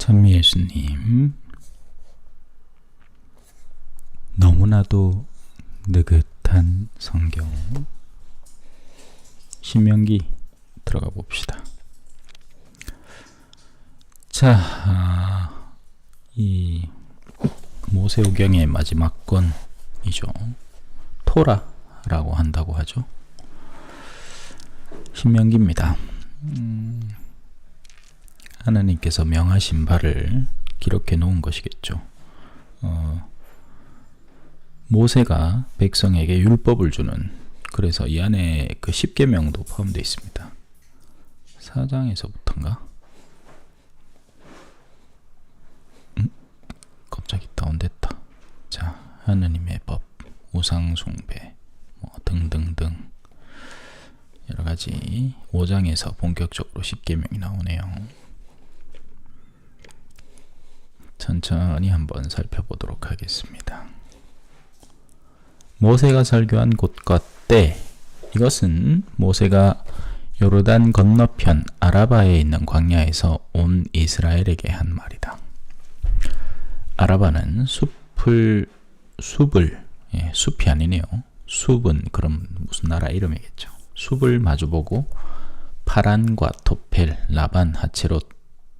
찬미예수님, 너무나도 느긋한 성경 신명기 들어가 봅시다. 자, 이 모세오경의 마지막 권이죠. 토라라고 한다고 하죠. 신명기입니다. 하나님께서 명하신 바를 기록해 놓은 것이겠죠. 모세가 백성에게 율법을 주는, 그래서 이 안에 그 10계명도 포함되어 있습니다. 4장에서부터인가? 갑자기 다운됐다. 자, 하느님의 법, 우상 숭배, 등등등 여러가지 5장에서 본격적으로 10계명이 나오네요. 천천히 한번 살펴보도록 하겠습니다. 모세가 설교한 곳과 때, 이것은 모세가 요르단 건너편 아라바에 있는 광야에서 온 이스라엘에게 한 말이다. 아라바는 숲이 아니네요. 숲은 그럼 무슨 나라 이름이겠죠. 숲을 마주보고 파란과 토펠, 라반, 하체롯,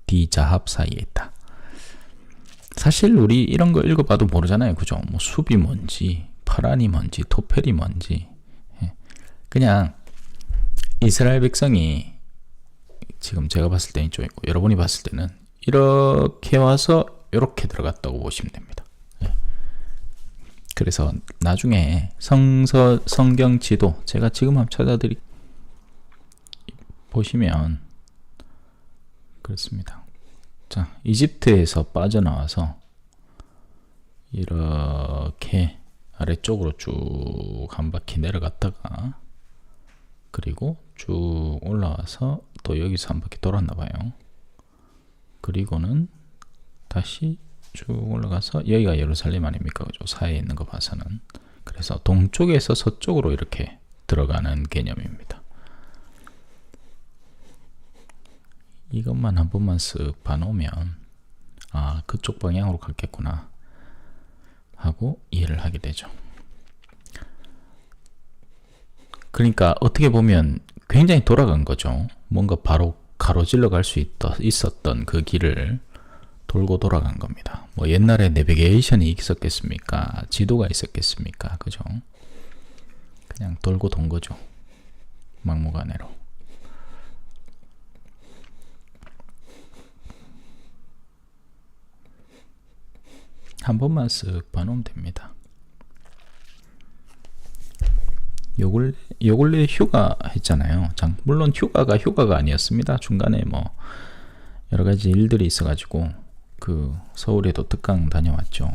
디자합 사이에 있다. 사실 우리 이런 거 읽어봐도 모르잖아요. 그죠? 뭐 숲이 뭔지, 파란이 뭔지, 토펠이 뭔지. 그냥 이스라엘 백성이 지금 제가 봤을 때는 이쪽이고 여러분이 봤을 때는 이렇게 와서 이렇게 들어갔다고 보시면 됩니다. 그래서 나중에 성경 지도 제가 지금 한번 보시면 그렇습니다. 자, 이집트에서 빠져나와서 이렇게 아래쪽으로 쭉 한 바퀴 내려갔다가 그리고 쭉 올라와서 또 여기서 한 바퀴 돌았나 봐요. 그리고는 다시 쭉 올라가서 여기가 예루살렘 아닙니까? 그죠? 사이에 있는 거 봐서는. 그래서 동쪽에서 서쪽으로 이렇게 들어가는 개념입니다. 이것만 한 번만 쓱 봐놓으면 아, 그쪽 방향으로 갔겠구나 하고 이해를 하게 되죠. 그러니까 어떻게 보면 굉장히 돌아간 거죠. 뭔가 바로 가로질러 갈 수 있었던 그 길을 돌고 돌아간 겁니다. 뭐 옛날에 내비게이션이 있었겠습니까? 지도가 있었겠습니까? 그죠? 그냥 돌고 돈 거죠. 막무가내로. 한 번만 쓱 봐놓으면 됩니다. 요 근래 휴가 했잖아요. 물론 휴가가 아니었습니다. 중간에 뭐 여러 가지 일들이 있어가지고 그 서울에도 특강 다녀왔죠.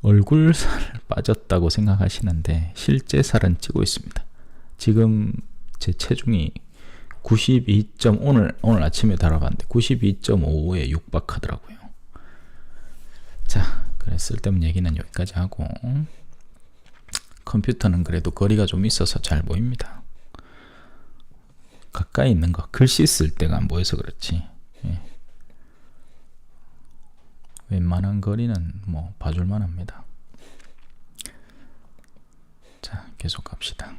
얼굴 살 빠졌다고 생각하시는데 실제 살은 찌고 있습니다. 지금 제 체중이 오늘 아침에 달아봤는데 92.5에 육박하더라고요. 자, 그래 쓸데없는 얘기는 여기까지 하고 컴퓨터는 그래도 거리가 좀 있어서 잘 보입니다. 가까이 있는 거 글씨 쓸 때가 안 보여서 그렇지. 웬만한 거리는 뭐 봐줄만 합니다. 자, 계속 갑시다.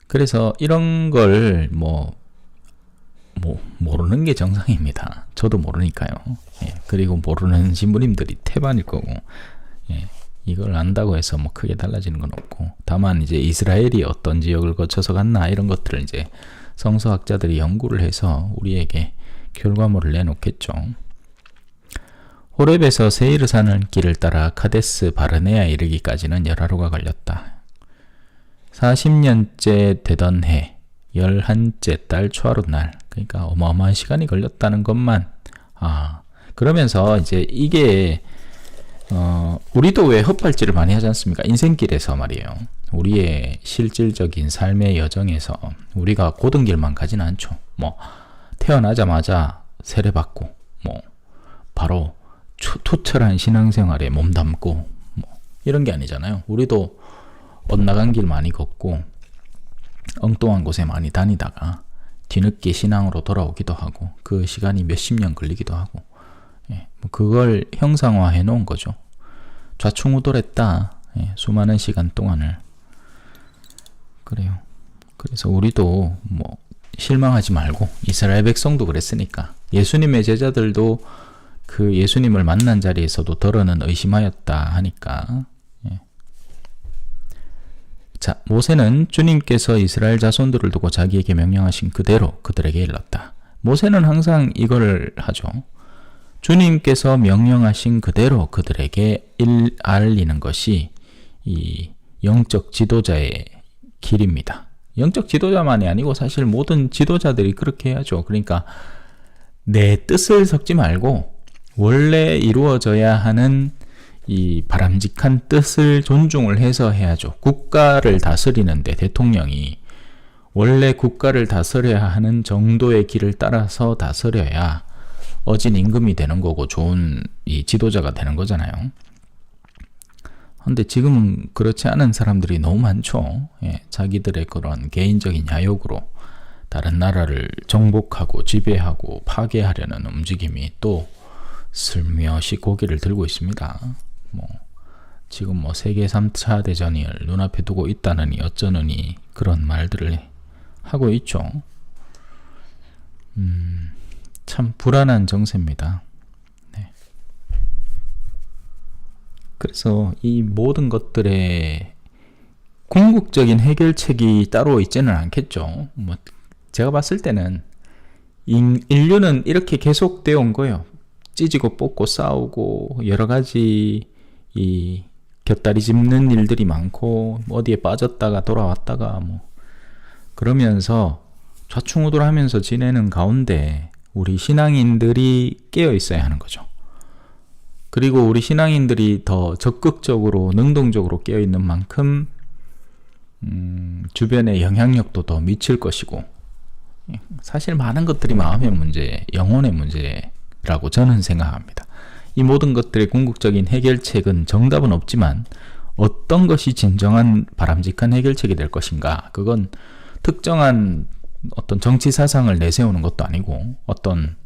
그래서 이런 걸 모르는 게 정상입니다. 저도 모르니까요. 그리고 모르는 신부님들이 태반일 거고, 이걸 안다고 해서 뭐 크게 달라지는 건 없고, 다만 이제 이스라엘이 어떤 지역을 거쳐서 갔나 이런 것들을 이제 성서학자들이 연구를 해서 우리에게 결과물을 내놓겠죠. 호렙에서 세이르 산을 길을 따라 카데스 바르네아에 이르기까지는 열하루가 걸렸다. 40년째 되던 해 11째 달 초하루 날, 그러니까 어마어마한 시간이 걸렸다는 것만. 그러면서 이제 이게 우리도 왜 헛발질을 많이 하지 않습니까? 인생길에서 말이에요. 우리의 실질적인 삶의 여정에서 우리가 고든 길만 가지는 않죠. 뭐 태어나자마자 세례받고 뭐 바로 투철한 신앙생활에 몸담고 뭐 이런 게 아니잖아요. 우리도 엇나간 길 많이 걷고 엉뚱한 곳에 많이 다니다가 뒤늦게 신앙으로 돌아오기도 하고 그 시간이 몇십 년 걸리기도 하고 뭐 그걸 형상화해 놓은 거죠. 좌충우돌했다. 수많은 시간 동안을. 그래요. 그래서 우리도 뭐 실망하지 말고 이스라엘 백성도 그랬으니까 예수님의 제자들도 그 예수님을 만난 자리에서도 더러는 의심하였다 하니까. 자, 모세는 주님께서 이스라엘 자손들을 두고 자기에게 명령하신 그대로 그들에게 일렀다. 모세는 항상 이걸 하죠. 주님께서 명령하신 그대로 그들에게 알리는 것이 이 영적 지도자의 길입니다. 영적 지도자만이 아니고 사실 모든 지도자들이 그렇게 해야죠. 그러니까 내 뜻을 섞지 말고 원래 이루어져야 하는 이 바람직한 뜻을 존중을 해서 해야죠. 국가를 다스리는데 대통령이 원래 국가를 다스려야 하는 정도의 길을 따라서 다스려야 어진 임금이 되는 거고 좋은 이 지도자가 되는 거잖아요. 근데 지금은 그렇지 않은 사람들이 너무 많죠. 자기들의 그런 개인적인 야욕으로 다른 나라를 정복하고 지배하고 파괴하려는 움직임이 또 슬며시 고개를 들고 있습니다. 지금 뭐 세계 3차 대전을 눈앞에 두고 있다느니 어쩌느니 그런 말들을 하고 있죠. 참 불안한 정세입니다. 그래서 이 모든 것들의 궁극적인 해결책이 따로 있지는 않겠죠. 뭐 제가 봤을 때는 인류는 이렇게 계속되어 온 거예요. 찢고 뽑고 싸우고 여러 가지 이 곁다리 짚는 일들이 많고 어디에 빠졌다가 돌아왔다가 뭐 그러면서 좌충우돌하면서 지내는 가운데 우리 신앙인들이 깨어 있어야 하는 거죠. 그리고 우리 신앙인들이 더 적극적으로 능동적으로 깨어 있는 만큼 주변에 영향력도 더 미칠 것이고 사실 많은 것들이 마음의 문제, 영혼의 문제라고 저는 생각합니다. 이 모든 것들의 궁극적인 해결책은 정답은 없지만 어떤 것이 진정한 바람직한 해결책이 될 것인가, 그건 특정한 어떤 정치 사상을 내세우는 것도 아니고 어떤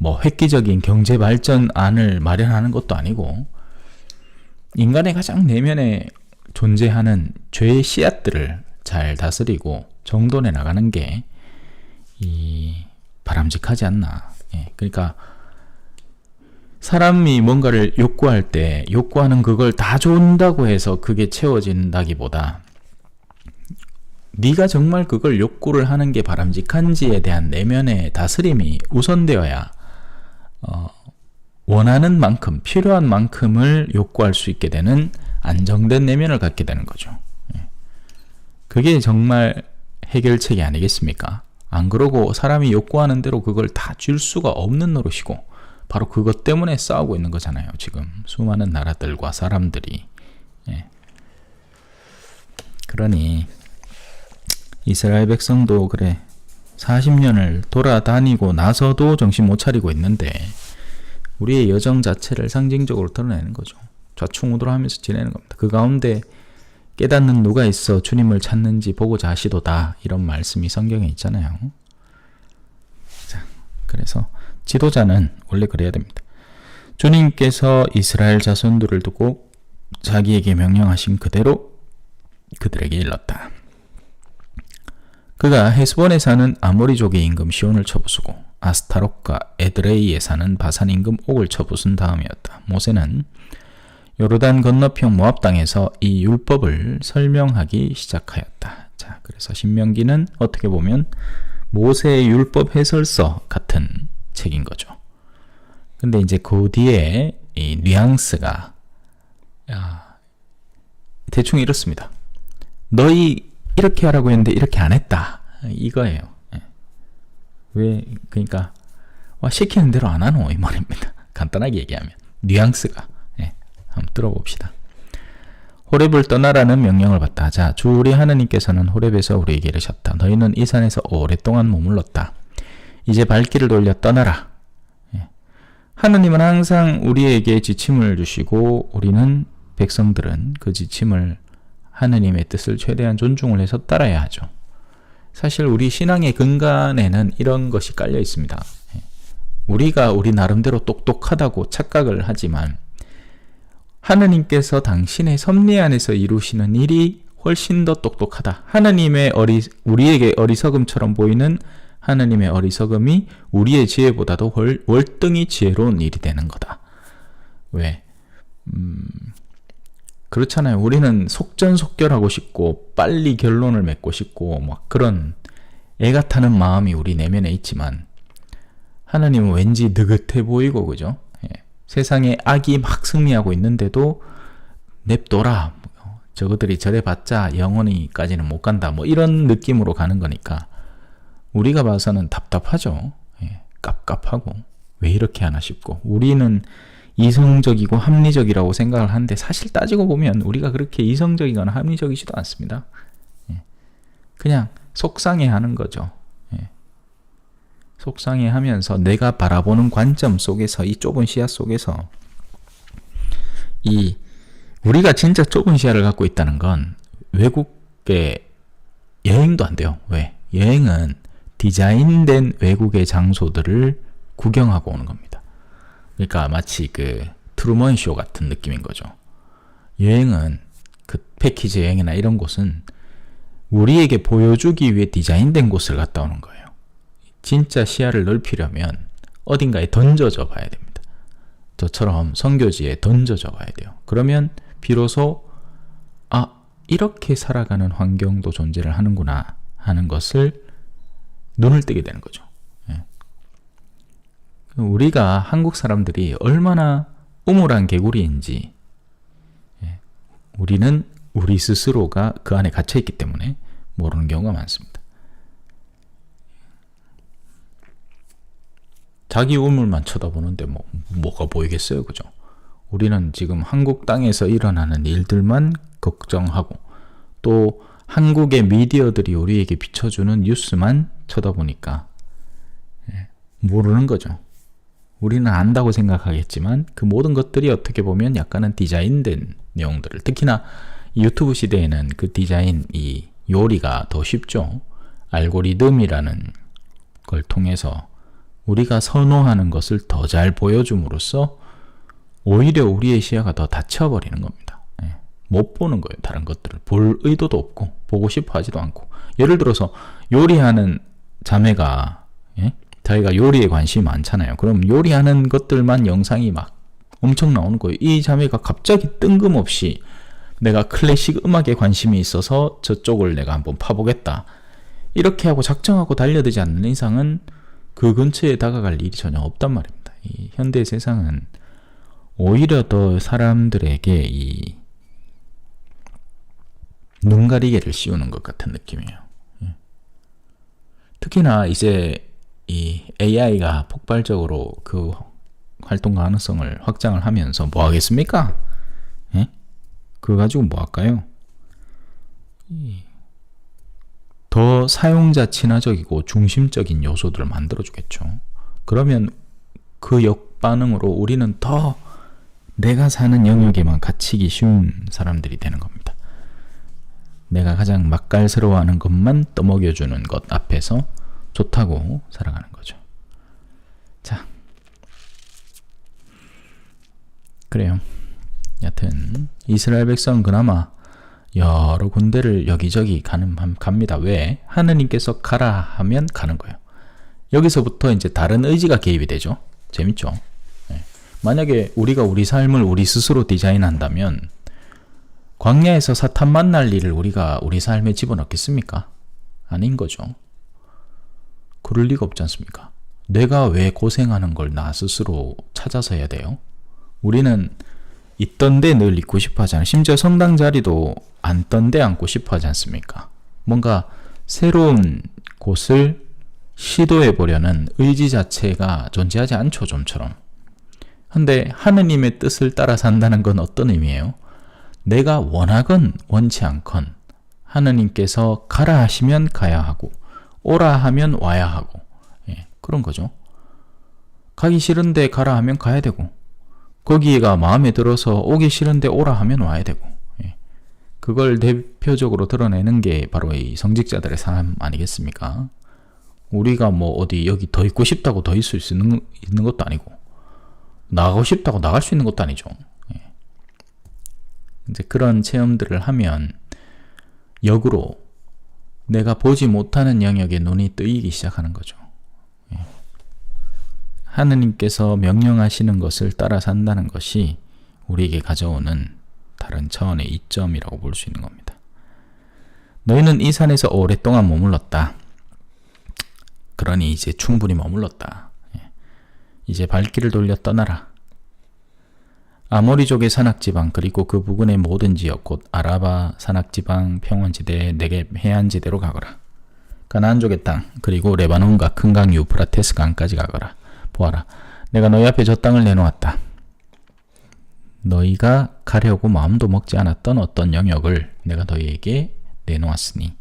뭐 획기적인 경제 발전안을 마련하는 것도 아니고 인간의 가장 내면에 존재하는 죄의 씨앗들을 잘 다스리고 정돈해 나가는 게 바람직하지 않나. 그러니까 사람이 뭔가를 욕구할 때 욕구하는 그걸 다 준다고 해서 그게 채워진다기보다 네가 정말 그걸 욕구를 하는 게 바람직한지에 대한 내면의 다스림이 우선되어야 원하는 만큼, 필요한 만큼을 욕구할 수 있게 되는 안정된 내면을 갖게 되는 거죠. 그게 정말 해결책이 아니겠습니까? 안 그러고 사람이 욕구하는 대로 그걸 다 줄 수가 없는 노릇이고 바로 그것 때문에 싸우고 있는 거잖아요. 지금 수많은 나라들과 사람들이. 그러니 이스라엘 백성도 그래 40년을 돌아다니고 나서도 정신 못 차리고 있는데 우리의 여정 자체를 상징적으로 드러내는 거죠. 좌충우돌하면서 지내는 겁니다. 그 가운데 깨닫는 누가 있어 주님을 찾는지 보고자 하시도다, 이런 말씀이 성경에 있잖아요. 자, 그래서 지도자는 원래 그래야 됩니다. 주님께서 이스라엘 자손들을 두고 자기에게 명령하신 그대로 그들에게 일렀다. 그가 헤스본에 사는 아모리족의 임금 시온을 쳐부수고 아스타롯과 에드레이에 사는 바산 임금 옥을 쳐부순 다음이었다. 모세는 요르단 건너편 모압 땅에서 이 율법을 설명하기 시작하였다. 자, 그래서 신명기는 어떻게 보면 모세의 율법 해설서 같은 책인 거죠. 근데 이제 그 뒤에 이 뉘앙스가 대충 이렇습니다. 너희 이렇게 하라고 했는데 이렇게 안 했다, 이거예요. 왜? 그러니까 시키는 대로 안 하노, 이 말입니다. 간단하게 얘기하면 뉘앙스가. 한번 들어봅시다. 호렙을 떠나라는 명령을 받다. 자, 주 우리 하느님께서는 호렙에서 우리에게 이르셨다. 너희는 이 산에서 오랫동안 머물렀다. 이제 발길을 돌려 떠나라. 하느님은 항상 우리에게 지침을 주시고 우리는 백성들은 그 지침을, 하느님의 뜻을 최대한 존중을 해서 따라야 하죠. 사실 우리 신앙의 근간에는 이런 것이 깔려 있습니다. 우리가 우리 나름대로 똑똑하다고 착각을 하지만 하느님께서 당신의 섭리 안에서 이루시는 일이 훨씬 더 똑똑하다. 우리에게 어리석음처럼 보이는 하느님의 어리석음이 우리의 지혜보다도 월등히 지혜로운 일이 되는 거다. 왜? 그렇잖아요. 우리는 속전속결하고 싶고 빨리 결론을 맺고 싶고 막 그런 애가 타는 마음이 우리 내면에 있지만 하나님은 왠지 느긋해 보이고 그죠? 세상에 악이 막 승리하고 있는데도 냅둬라. 저것들이 저래봤자 영원히까지는 못 간다. 뭐 이런 느낌으로 가는 거니까 우리가 봐서는 답답하죠. 깝깝하고 왜 이렇게 하나 싶고 우리는 이성적이고 합리적이라고 생각을 하는데 사실 따지고 보면 우리가 그렇게 이성적이거나 합리적이지도 않습니다. 그냥 속상해하는 거죠. 속상해하면서 내가 바라보는 관점 속에서 이 좁은 시야 속에서 우리가 진짜 좁은 시야를 갖고 있다는 건 외국에 여행도 안 돼요. 왜? 여행은 디자인된 외국의 장소들을 구경하고 오는 겁니다. 그러니까 마치 그 트루먼 쇼 같은 느낌인 거죠. 여행은 그 패키지 여행이나 이런 곳은 우리에게 보여주기 위해 디자인된 곳을 갔다 오는 거예요. 진짜 시야를 넓히려면 어딘가에 던져져 봐야 됩니다. 저처럼 선교지에 던져져 봐야 돼요. 그러면 비로소 이렇게 살아가는 환경도 존재를 하는구나 하는 것을 눈을 뜨게 되는 거죠. 우리가 한국 사람들이 얼마나 우물한 개구리인지 우리는 우리 스스로가 그 안에 갇혀있기 때문에 모르는 경우가 많습니다. 자기 우물만 쳐다보는데 뭐가 보이겠어요, 그죠? 우리는 지금 한국 땅에서 일어나는 일들만 걱정하고 또 한국의 미디어들이 우리에게 비춰주는 뉴스만 쳐다보니까 모르는 거죠. 우리는 안다고 생각하겠지만 그 모든 것들이 어떻게 보면 약간은 디자인된 내용들을, 특히나 유튜브 시대에는 그 디자인, 이 요리가 더 쉽죠. 알고리즘이라는 걸 통해서 우리가 선호하는 것을 더 잘 보여줌으로써 오히려 우리의 시야가 더 닫혀버리는 겁니다. 못 보는 거예요. 다른 것들을 볼 의도도 없고 보고 싶어 하지도 않고. 예를 들어서 요리하는 자매가 자기가 요리에 관심이 많잖아요. 그럼 요리하는 것들만 영상이 막 엄청 나오는 거예요. 이 자매가 갑자기 뜬금없이 내가 클래식 음악에 관심이 있어서 저쪽을 내가 한번 파보겠다, 이렇게 하고 작정하고 달려들지 않는 이상은 그 근처에 다가갈 일이 전혀 없단 말입니다. 이 현대 세상은 오히려 더 사람들에게 이 눈가리개를 씌우는 것 같은 느낌이에요. 특히나 이제 이 AI가 폭발적으로 그 활동 가능성을 확장을 하면서 뭐 하겠습니까? 그거 가지고 뭐 할까요? 더 사용자 친화적이고 중심적인 요소들을 만들어주겠죠. 그러면 그 역반응으로 우리는 더 내가 사는 영역에만 갇히기 쉬운 사람들이 되는 겁니다. 내가 가장 맛깔스러워하는 것만 떠먹여주는 것 앞에서 좋다고 살아가는 거죠. 자, 그래요. 여튼 이스라엘 백성은 그나마 여러 군데를 여기저기 갑니다. 왜? 하느님께서 가라 하면 가는 거예요. 여기서부터 이제 다른 의지가 개입이 되죠. 재밌죠? 만약에 우리가 우리 삶을 우리 스스로 디자인한다면 광야에서 사탄 만날 일을 우리가 우리 삶에 집어넣겠습니까? 아닌 거죠. 그럴 리가 없지 않습니까? 내가 왜 고생하는 걸 나 스스로 찾아서 해야 돼요? 우리는 있던 데 늘 있고 싶어 하잖아요. 심지어 성당 자리도 앉던 데 앉고 싶어 하지 않습니까? 뭔가 새로운 곳을 시도해 보려는 의지 자체가 존재하지 않죠, 좀처럼. 근데 하느님의 뜻을 따라 산다는 건 어떤 의미예요? 내가 원하건 원치 않건 하느님께서 가라 하시면 가야 하고 오라 하면 와야 하고, 그런 거죠. 가기 싫은데 가라 하면 가야 되고, 거기가 마음에 들어서 오기 싫은데 오라 하면 와야 되고, 그걸 대표적으로 드러내는 게 바로 이 성직자들의 삶 아니겠습니까? 우리가 뭐 어디 여기 더 있고 싶다고 더 있을 수 있는 것도 아니고, 나가고 싶다고 나갈 수 있는 것도 아니죠. 예. 이제 그런 체험들을 하면 역으로 내가 보지 못하는 영역에 눈이 뜨이기 시작하는 거죠. 예. 하느님께서 명령하시는 것을 따라 산다는 것이 우리에게 가져오는 다른 차원의 이점이라고 볼 수 있는 겁니다. 너희는 이 산에서 오랫동안 머물렀다. 그러니 이제 충분히 머물렀다. 예. 이제 발길을 돌려 떠나라. 아모리족의 산악지방 그리고 그 부근의 모든 지역 곧 아라바 산악지방 평원지대 네겝 해안지대로 가거라. 가나안족의 땅 그리고 레바논과 큰 강 유프라테스 강까지 가거라. 보아라, 내가 너희 앞에 저 땅을 내놓았다. 너희가 가려고 마음도 먹지 않았던 어떤 영역을 내가 너희에게 내놓았으니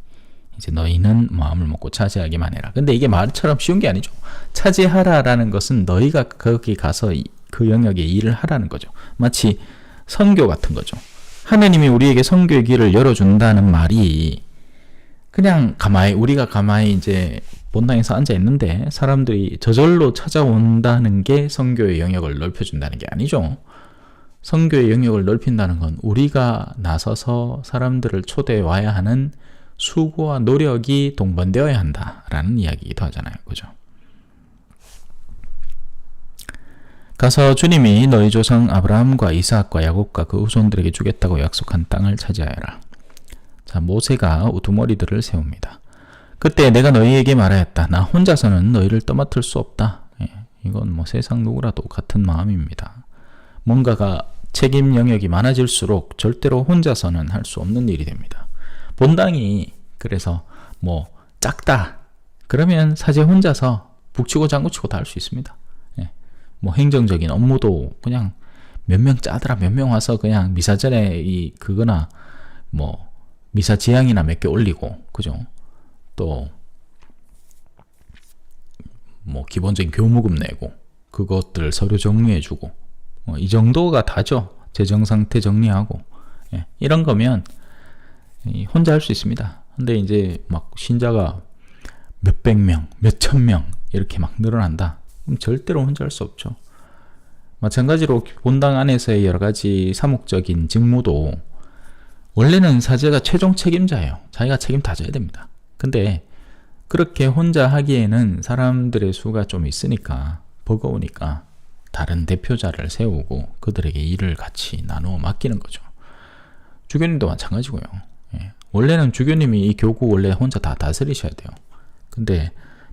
이제 너희는 마음을 먹고 차지하기만 해라. 근데 이게 말처럼 쉬운 게 아니죠. 차지하라라는 것은 너희가 거기 가서 그 영역에 일을 하라는 거죠. 마치 선교 같은 거죠. 하느님이 우리에게 선교의 길을 열어준다는 말이 그냥 우리가 가만히 이제 본당에서 앉아 있는데 사람들이 저절로 찾아온다는 게 선교의 영역을 넓혀준다는 게 아니죠. 선교의 영역을 넓힌다는 건 우리가 나서서 사람들을 초대해 와야 하는 수고와 노력이 동반되어야 한다라는 이야기이기도 하잖아요. 그죠? 가서 주님이 너희 조상 아브라함과 이삭과 야곱과 그 후손들에게 주겠다고 약속한 땅을 차지하여라. 자, 모세가 우두머리들을 세웁니다. 그때 내가 너희에게 말하였다. 나 혼자서는 너희를 떠맡을 수 없다. 예, 이건 뭐 세상 누구라도 같은 마음입니다. 뭔가가 책임 영역이 많아질수록 절대로 혼자서는 할 수 없는 일이 됩니다. 본당이 그래서 뭐 작다 그러면 사제 혼자서 북치고 장구치고 다 할 수 있습니다. 예. 뭐 행정적인 업무도 그냥 몇 명 짜더라 몇 명 와서 그냥 미사 전에 그거나 뭐 미사 지향이나 몇 개 올리고 그죠? 또 뭐 기본적인 교무금 내고 그것들 서류 정리해주고 이 정도가 다죠. 재정 상태 정리하고 예. 이런 거면 혼자 할 수 있습니다. 근데 이제 막 신자가 몇백 명, 몇천 명 이렇게 막 늘어난다. 그럼 절대로 혼자 할 수 없죠. 마찬가지로 본당 안에서의 여러 가지 사목적인 직무도 원래는 사제가 최종 책임자예요. 자기가 책임 다 져야 됩니다. 근데 그렇게 혼자 하기에는 사람들의 수가 좀 있으니까 버거우니까 다른 대표자를 세우고 그들에게 일을 같이 나누어 맡기는 거죠. 주교님도 마찬가지고요. 예. 원래는 주교님이 이 교구 원래 혼자 다 다스리셔야 돼요. 근데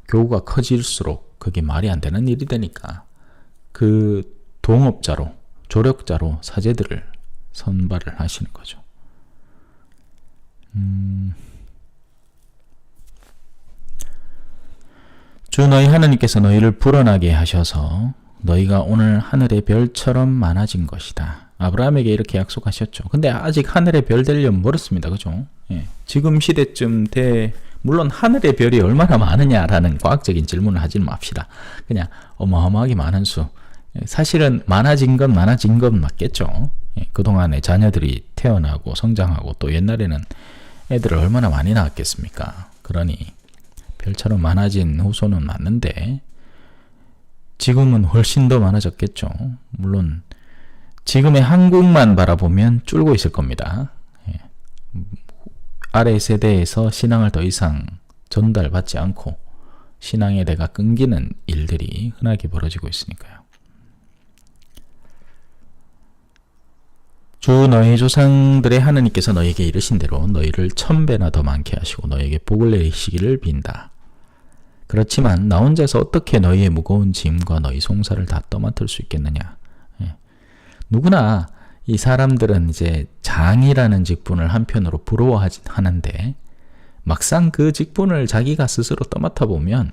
교구가 커질수록 그게 말이 안 되는 일이 되니까 그 동업자로 조력자로 사제들을 선발을 하시는 거죠. 주 너희 하느님께서 너희를 불어나게 하셔서 너희가 오늘 하늘의 별처럼 많아진 것이다. 아브라함에게 이렇게 약속하셨죠. 근데 아직 하늘의 별 되려면 멀었습니다. 그죠? 예. 지금 시대쯤 물론 하늘의 별이 얼마나 많으냐라는 과학적인 질문을 하지는 맙시다. 그냥 어마어마하게 많은 수. 사실은 많아진 건 맞겠죠. 예. 그동안에 자녀들이 태어나고 성장하고 또 옛날에는 애들을 얼마나 많이 낳았겠습니까? 그러니 별처럼 많아진 후손은 맞는데 지금은 훨씬 더 많아졌겠죠. 물론 지금의 한국만 바라보면 줄고 있을 겁니다. 예. 아래 세대에서 신앙을 더 이상 전달받지 않고 신앙의 대가 끊기는 일들이 흔하게 벌어지고 있으니까요. 주 너희 조상들의 하느님께서 너희에게 이르신 대로 너희를 1000배나 더 많게 하시고 너희에게 복을 내리시기를 빈다. 그렇지만 나 혼자서 어떻게 너희의 무거운 짐과 너희 송사를 다 떠맡을 수 있겠느냐. 예. 누구나 이 사람들은 이제 장이라는 직분을 한편으로 부러워하는데 막상 그 직분을 자기가 스스로 떠맡아 보면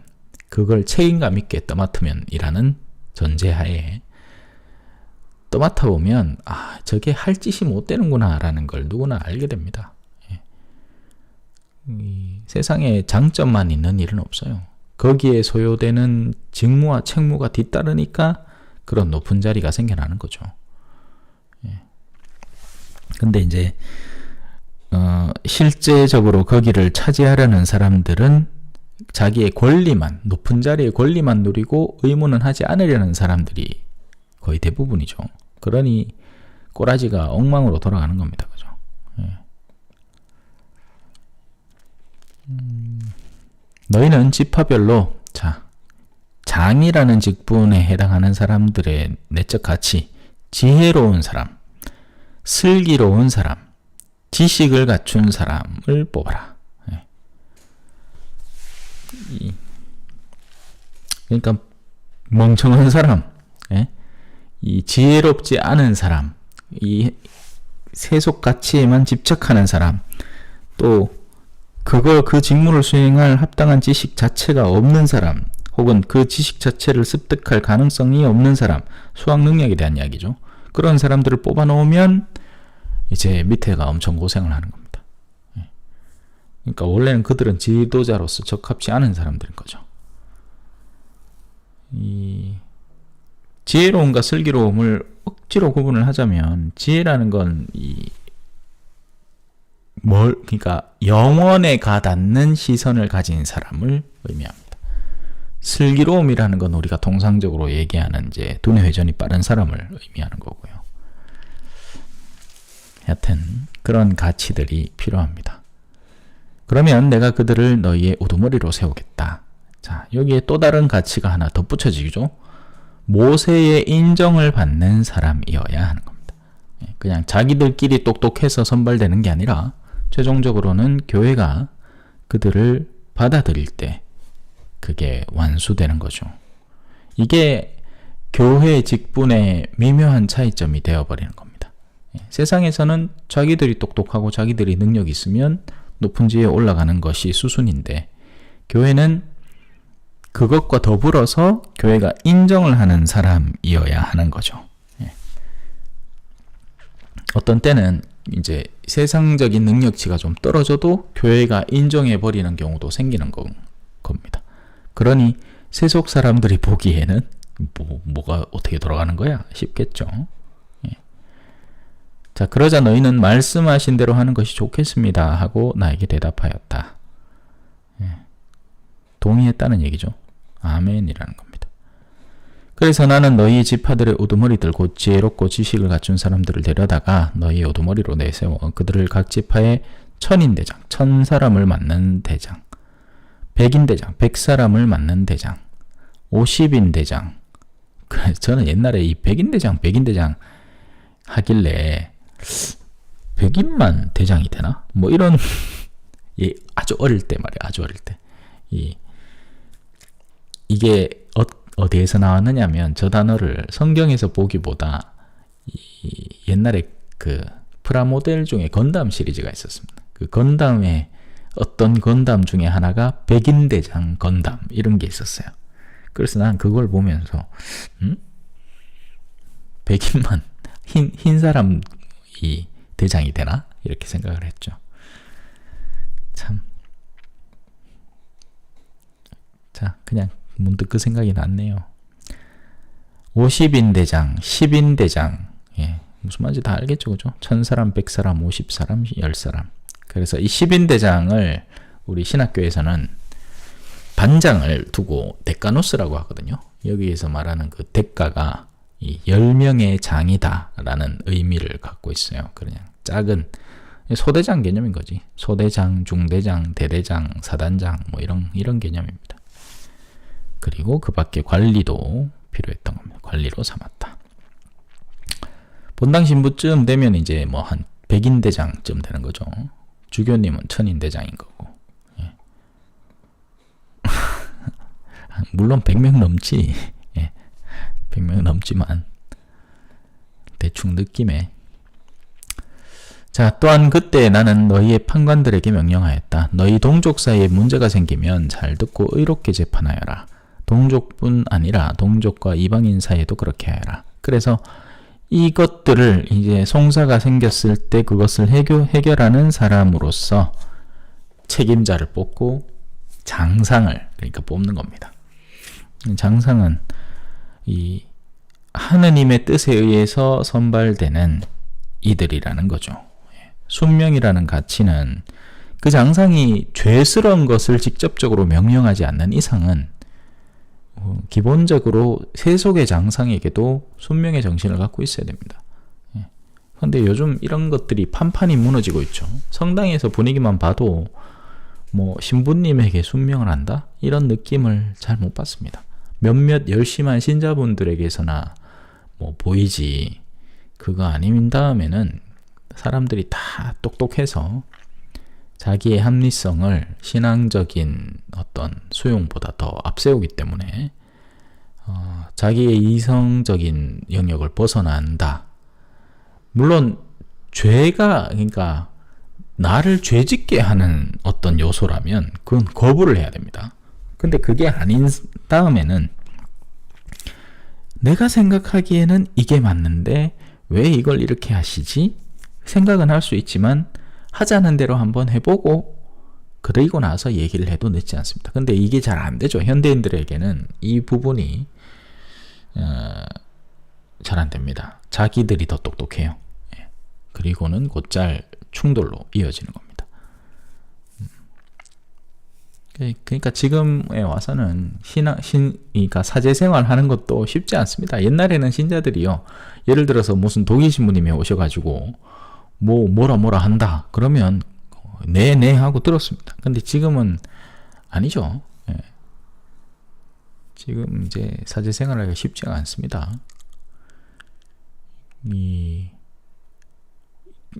그걸 책임감 있게 떠맡으면 이라는 전제하에 떠맡아 보면 저게 할 짓이 못 되는구나 라는 걸 누구나 알게 됩니다. 예. 이 세상에 장점만 있는 일은 없어요. 거기에 소요되는 직무와 책무가 뒤따르니까 그런 높은 자리가 생겨나는 거죠. 예. 근데 이제 실제적으로 거기를 차지하려는 사람들은 자기의 권리만, 높은 자리의 권리만 누리고 의무는 하지 않으려는 사람들이 거의 대부분이죠. 그러니 꼬라지가 엉망으로 돌아가는 겁니다. 그죠? 예. 너희는 지파별로 장이라는 직분에 해당하는 사람들의 내적 가치, 지혜로운 사람, 슬기로운 사람, 지식을 갖춘 사람을 뽑아라. 예. 그러니까 멍청한 사람, 예? 이 지혜롭지 않은 사람, 이 세속 가치에만 집착하는 사람, 또 그 직무를 수행할 합당한 지식 자체가 없는 사람, 혹은 그 지식 자체를 습득할 가능성이 없는 사람, 수학 능력에 대한 이야기죠. 그런 사람들을 뽑아 놓으면 이제 밑에가 엄청 고생을 하는 겁니다. 그러니까 원래는 그들은 지도자로서 적합치 않은 사람들인 거죠. 이 지혜로움과 슬기로움을 억지로 구분을 하자면, 지혜라는 건 그러니까 영혼에 가닿는 시선을 가진 사람을 의미합니다. 슬기로움이라는 건 우리가 통상적으로 얘기하는 이제 두뇌 회전이 빠른 사람을 의미하는 거고요. 하여튼 그런 가치들이 필요합니다. 그러면 내가 그들을 너희의 우두머리로 세우겠다. 자, 여기에 또 다른 가치가 하나 덧붙여지죠. 모세의 인정을 받는 사람이어야 하는 겁니다. 그냥 자기들끼리 똑똑해서 선발되는 게 아니라 최종적으로는 교회가 그들을 받아들일 때 그게 완수되는 거죠. 이게 교회 직분의 미묘한 차이점이 되어버리는 겁니다. 세상에서는 자기들이 똑똑하고 자기들이 능력이 있으면 높은 지에 올라가는 것이 수순인데, 교회는 그것과 더불어서 교회가 인정을 하는 사람이어야 하는 거죠. 어떤 때는 이제 세상적인 능력치가 좀 떨어져도 교회가 인정해버리는 경우도 생기는 겁니다. 그러니 세속 사람들이 보기에는 뭐가 어떻게 돌아가는 거야? 싶겠죠. 자, 그러자 너희는 말씀하신 대로 하는 것이 좋겠습니다 하고 나에게 대답하였다. 동의했다는 얘기죠. 아멘이라는 겁니다. 그래서 나는 너희 지파들의 우두머리들, 곧 지혜롭고 지식을 갖춘 사람들을 데려다가 너희 우두머리로 내세워 그들을 각 지파의 1000인대장, 1000사람을 맡는 대장, 100인대장, 100사람을 맡는 대장, 50인대장. 저는 옛날에 이 100인대장, 100인대장 하길래 100인만 대장이 되나? 뭐 이런 아주 어릴 때 말이에요. 아주 어릴 때. 이게 어디에서 나왔느냐면, 저 단어를 성경에서 보기보다 옛날에 그 프라모델 중에 건담 시리즈가 있었습니다. 그 건담의 어떤 건담 중에 하나가 백인대장 건담 이런 게 있었어요. 그래서 난 그걸 보면서 백인만 흰 사람이 대장이 되나? 이렇게 생각을 했죠. 참. 자, 그냥 문득 그 생각이 났네요. 50인 대장, 10인 대장, 무슨 말인지 다 알겠죠, 그죠? 1000사람, 100사람, 50사람, 10사람. 그래서 이 10인 대장을 우리 신학교에서는 반장을 두고 데카노스라고 하거든요. 여기에서 말하는 그 대가가 이 10명의 장이다라는 의미를 갖고 있어요. 그냥 작은 소대장 개념인 거지. 소대장, 중대장, 대대장, 사단장 뭐 이런 개념입니다. 그리고 그 밖에 관리도 필요했던 겁니다. 관리로 삼았다. 본당 신부쯤 되면 이제 뭐 한 100인대장쯤 되는 거죠. 주교님은 1000인대장인 거고. 예. 물론 100명 넘지. 예. 100명 넘지만 대충 느낌에. 자, 또한 그때 나는 너희의 판관들에게 명령하였다. 너희 동족 사이에 문제가 생기면 잘 듣고 의롭게 재판하여라. 동족뿐 아니라 동족과 이방인 사이에도 그렇게 하여라. 그래서 이것들을 이제 송사가 생겼을 때 그것을 해결하는 사람으로서 책임자를 뽑고 장상을 그러니까 뽑는 겁니다. 장상은 이 하느님의 뜻에 의해서 선발되는 이들이라는 거죠. 순명이라는 가치는 그 장상이 죄스러운 것을 직접적으로 명령하지 않는 이상은 기본적으로 세속의 장상에게도 순명의 정신을 갖고 있어야 됩니다. 그런데 요즘 이런 것들이 판판이 무너지고 있죠. 성당에서 분위기만 봐도 뭐 신부님에게 순명을 한다? 이런 느낌을 잘 못 받습니다. 몇몇 열심한 신자분들에게서나 뭐 보이지. 그거 아닌 다음에는 사람들이 다 똑똑해서 자기의 합리성을 신앙적인 어떤 수용보다 더 앞세우기 때문에 자기의 이성적인 영역을 벗어난다. 물론 죄가 그러니까 나를 죄짓게 하는 어떤 요소라면 그건 거부를 해야 됩니다. 근데 그게 아닌 다음에는 내가 생각하기에는 이게 맞는데 왜 이걸 이렇게 하시지? 생각은 할 수 있지만 하자는 대로 한번 해보고 그리고 나서 얘기를 해도 늦지 않습니다. 근데 이게 잘 안 되죠. 현대인들에게는 이 부분이 잘 안 됩니다. 자기들이 더 똑똑해요. 그리고는 곧잘 충돌로 이어지는 겁니다. 그러니까 지금에 와서는 그러니까 사제생활 하는 것도 쉽지 않습니다. 옛날에는 신자들이요, 예를 들어서 무슨 독일 신부님이 오셔가지고 뭐라 한다 그러면 네 하고 들었습니다. 근데 지금은 아니죠. 지금 이제 사제생활하기가 쉽지가 않습니다. 이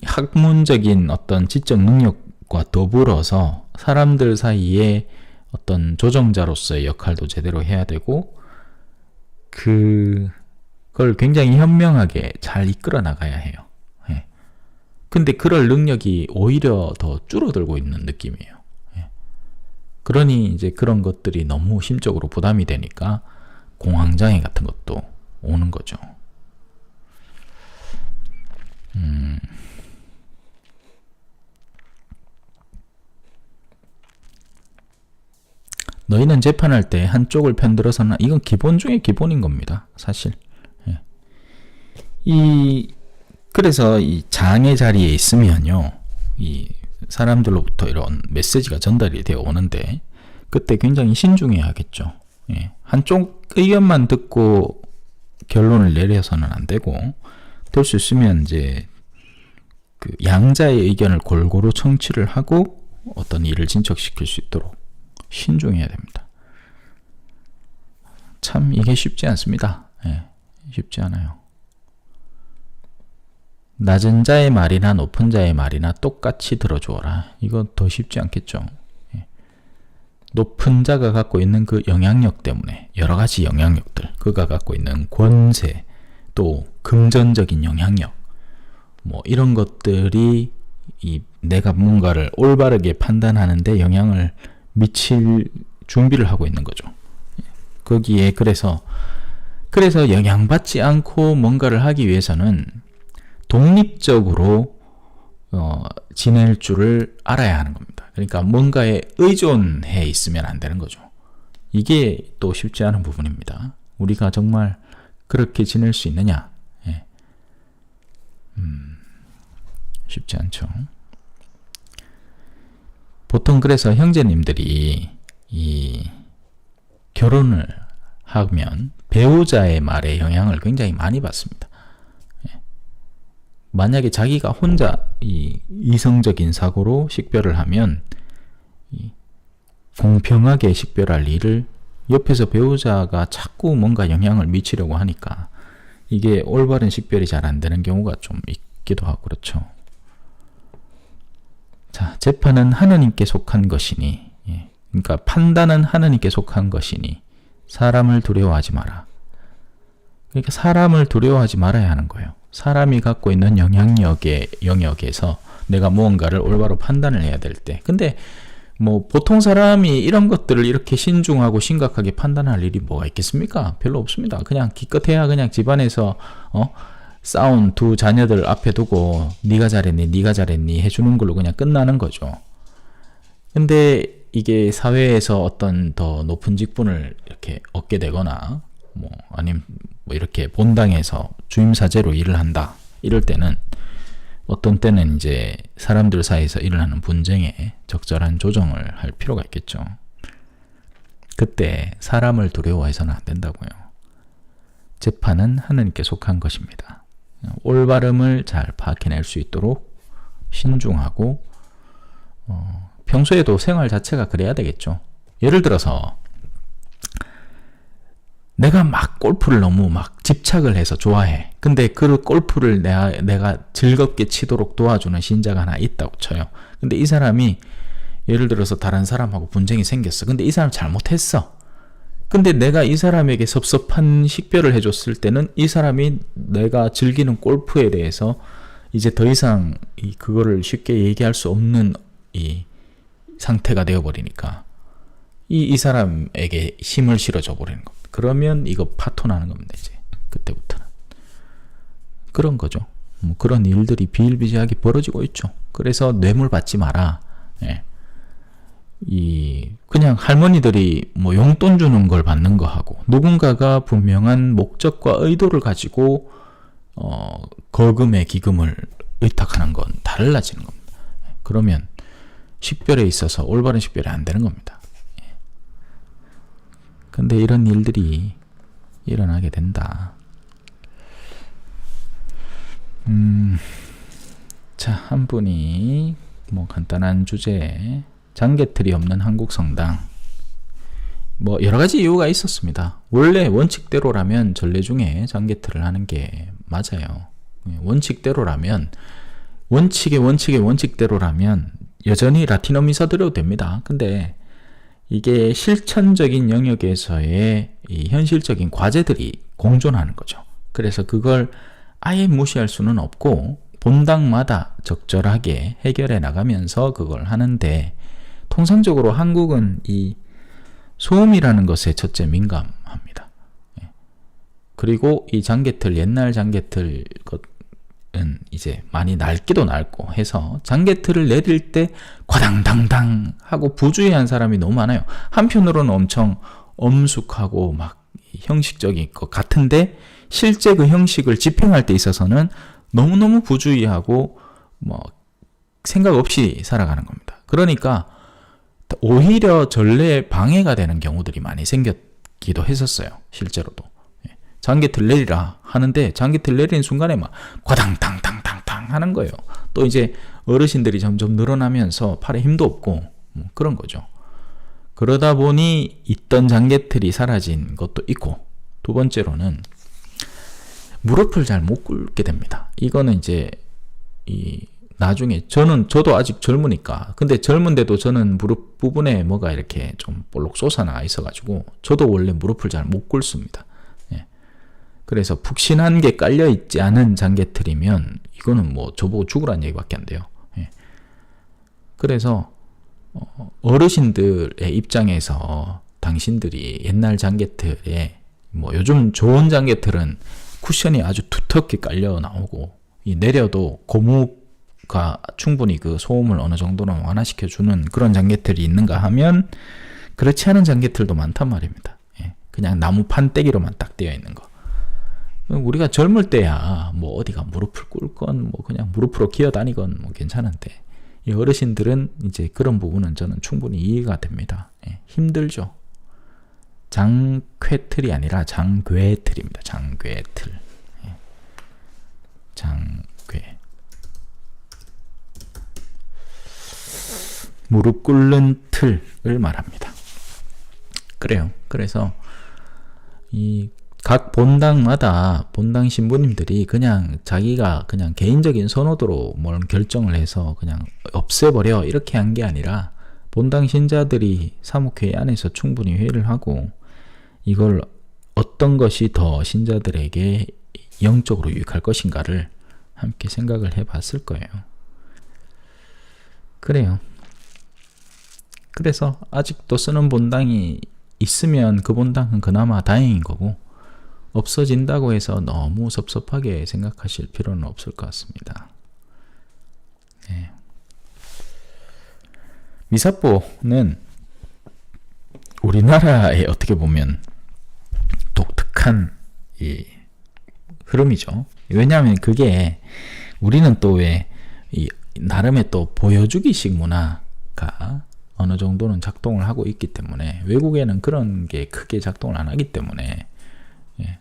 학문적인 어떤 지적 능력과 더불어서 사람들 사이에 어떤 조정자로서의 역할도 제대로 해야 되고 그걸 굉장히 현명하게 잘 이끌어 나가야 해요. 근데 그럴 능력이 오히려 더 줄어들고 있는 느낌이에요. 그러니 이제 그런 것들이 너무 심적으로 부담이 되니까 공황장애 같은 것도 오는 거죠. 너희는 재판할 때 한쪽을 편들어서는 이건 기본 중에 기본인 겁니다. 사실. 그래서 이 장의 자리에 있으면요, 이 사람들로부터 이런 메시지가 전달이 되어 오는데 그때 굉장히 신중해야겠죠. 한쪽 의견만 듣고 결론을 내려서는 안 되고, 될 수 있으면 이제 그 양자의 의견을 골고루 청취를 하고 어떤 일을 진척시킬 수 있도록 신중해야 됩니다. 참 이게 쉽지 않습니다. 쉽지 않아요. 낮은 자의 말이나 높은 자의 말이나 똑같이 들어주어라. 이거 더 쉽지 않겠죠. 높은 자가 갖고 있는 그 영향력 때문에 여러 가지 영향력들, 그가 갖고 있는 권세, 또 금전적인 영향력, 뭐 이런 것들이 내가 뭔가를 올바르게 판단하는데 영향을 미칠 준비를 하고 있는 거죠. 거기에 그래서 영향받지 않고 뭔가를 하기 위해서는 독립적으로 지낼 줄을 알아야 하는 겁니다. 그러니까 뭔가에 의존해 있으면 안 되는 거죠. 이게 또 쉽지 않은 부분입니다. 우리가 정말 그렇게 지낼 수 있느냐? 쉽지 않죠. 보통 그래서 형제님들이 이 결혼을 하면 배우자의 말에 영향을 굉장히 많이 받습니다. 만약에 자기가 혼자 이성적인 사고로 식별을 하면 공평하게 식별할 일을 옆에서 배우자가 자꾸 뭔가 영향을 미치려고 하니까 이게 올바른 식별이 잘 안 되는 경우가 좀 있기도 하고 그렇죠. 자, 재판은 하느님께 속한 것이니, 그러니까 판단은 하느님께 속한 것이니 사람을 두려워하지 마라. 그러니까 사람을 두려워하지 말아야 하는 거예요. 사람이 갖고 있는 영향력의 영역에서 내가 무언가를 올바로 판단을 해야 될 때. 근데 뭐 보통 사람이 이런 것들을 이렇게 신중하고 심각하게 판단할 일이 뭐가 있겠습니까? 별로 없습니다. 그냥 기껏해야 그냥 집안에서 싸운 두 자녀들 앞에 두고 네가 잘했니 해주는 걸로 그냥 끝나는 거죠. 근데 이게 사회에서 어떤 더 높은 직분을 이렇게 얻게 되거나 아니면 이렇게 본당에서 주임사제로 일을 한다 이럴 때는 어떤 때는 이제 사람들 사이에서 일어나는 분쟁에 적절한 조정을 할 필요가 있겠죠. 그때 사람을 두려워해서는 안 된다고요. 재판은 하느님께 속한 것입니다. 올바름을 잘 파악해낼 수 있도록 신중하고 평소에도 생활 자체가 그래야 되겠죠. 예를 들어서 내가 막 골프를 너무 막 집착을 해서 좋아해. 근데 그 골프를 내가 즐겁게 치도록 도와주는 신자가 하나 있다고 쳐요. 근데 이 사람이 예를 들어서 다른 사람하고 분쟁이 생겼어. 근데 이 사람 잘못했어. 근데 내가 이 사람에게 섭섭한 식별을 해줬을 때는 이 사람이 내가 즐기는 골프에 대해서 이제 더 이상 그거를 쉽게 얘기할 수 없는 이 상태가 되어버리니까 이 사람에게 힘을 실어줘 버리는 겁니다. 그러면 이거 파토나는 겁니다. 이제 그때부터는 그런 거죠. 뭐 그런 일들이 비일비재하게 벌어지고 있죠. 그래서 뇌물 받지 마라. 예. 그냥 할머니들이 뭐 용돈 주는 걸 받는 거 하고 누군가가 분명한 목적과 의도를 가지고 거금의 기금을 의탁하는 건 달라지는 겁니다. 그러면 식별에 있어서 올바른 식별이 안 되는 겁니다. 근데 이런 일들이 일어나게 된다. 자, 한 분이 뭐 간단한 주제에 장개틀이 없는 한국 성당. 뭐 여러 가지 이유가 있었습니다. 원래 원칙대로라면 전례 중에 장개틀을 하는 게 맞아요. 원칙대로라면 원칙의 원칙대로라면 여전히 라틴어 미사 드려도 됩니다. 근데 이게 실천적인 영역에서의 이 현실적인 과제들이 공존하는 거죠. 그래서 그걸 아예 무시할 수는 없고 본당마다 적절하게 해결해 나가면서 그걸 하는데 통상적으로 한국은 이 소음이라는 것에 첫째 민감합니다. 그리고 이 장개틀, 옛날 장개틀 것은 이제 많이 낡기도 낡고 해서 장개틀을 내릴 때 과당당당 하고 부주의한 사람이 너무 많아요. 한편으로는 엄청 엄숙하고 막 형식적인 것 같은데 실제 그 형식을 집행할 때 있어서는 너무너무 부주의하고 뭐 생각 없이 살아가는 겁니다. 그러니까 오히려 전례에 방해가 되는 경우들이 많이 생겼기도 했었어요. 실제로도. 장개틀 내리라 하는데 장개틀 내리는 순간에 막 과당당당당당 하는 거예요. 또 이제 어르신들이 점점 늘어나면서 팔에 힘도 없고 뭐 그런 거죠. 그러다 보니 있던 장개틀이 사라진 것도 있고 두 번째로는 무릎을 잘 못 꿇게 됩니다. 이거는 이제 나중에 저도 아직 젊으니까 근데 젊은데도 저는 무릎 부분에 뭐가 이렇게 좀 볼록 솟아나 있어가지고 저도 원래 무릎을 잘 못 꿇습니다. 예. 그래서 푹신한 게 깔려 있지 않은 장개틀이면 이거는 뭐 저보고 죽으라는 얘기밖에 안 돼요. 예. 그래서 어르신들의 입장에서 당신들이 옛날 장개틀에 뭐 요즘 좋은 장개틀은 쿠션이 아주 두텁게 깔려 나오고 내려도 고무가 충분히 그 소음을 어느 정도는 완화시켜 주는 그런 장개틀이 있는가 하면 그렇지 않은 장개틀도 많단 말입니다. 예. 그냥 나무 판때기로만 딱 되어 있는 거. 우리가 젊을 때야 뭐 어디가 무릎을 꿇건 뭐 그냥 무릎으로 기어다니건 뭐 괜찮은데 이 어르신들은 이제 그런 부분은 저는 충분히 이해가 됩니다. 예. 힘들죠. 장쾌틀이 아니라 장괴틀입니다. 장괴틀. 예. 장괴. 무릎 꿇는 틀을 말합니다. 그래요. 그래서 이 각 본당마다 본당 신부님들이 그냥 자기가 그냥 개인적인 선호도로 뭘 결정을 해서 그냥 없애버려 이렇게 한 게 아니라 본당 신자들이 사목회의 안에서 충분히 회의를 하고 이걸 어떤 것이 더 신자들에게 영적으로 유익할 것인가를 함께 생각을 해봤을 거예요. 그래요. 그래서 아직도 쓰는 본당이 있으면 그 본당은 그나마 다행인 거고 없어진다고 해서 너무 섭섭하게 생각하실 필요는 없을 것 같습니다. 네. 미사뽀는 우리나라에 어떻게 보면 독특한 이 흐름이죠. 왜냐하면 그게 우리는 또 왜 나름의 또 보여주기식 문화가 어느 정도는 작동을 하고 있기 때문에, 외국에는 그런 게 크게 작동을 안 하기 때문에, 예.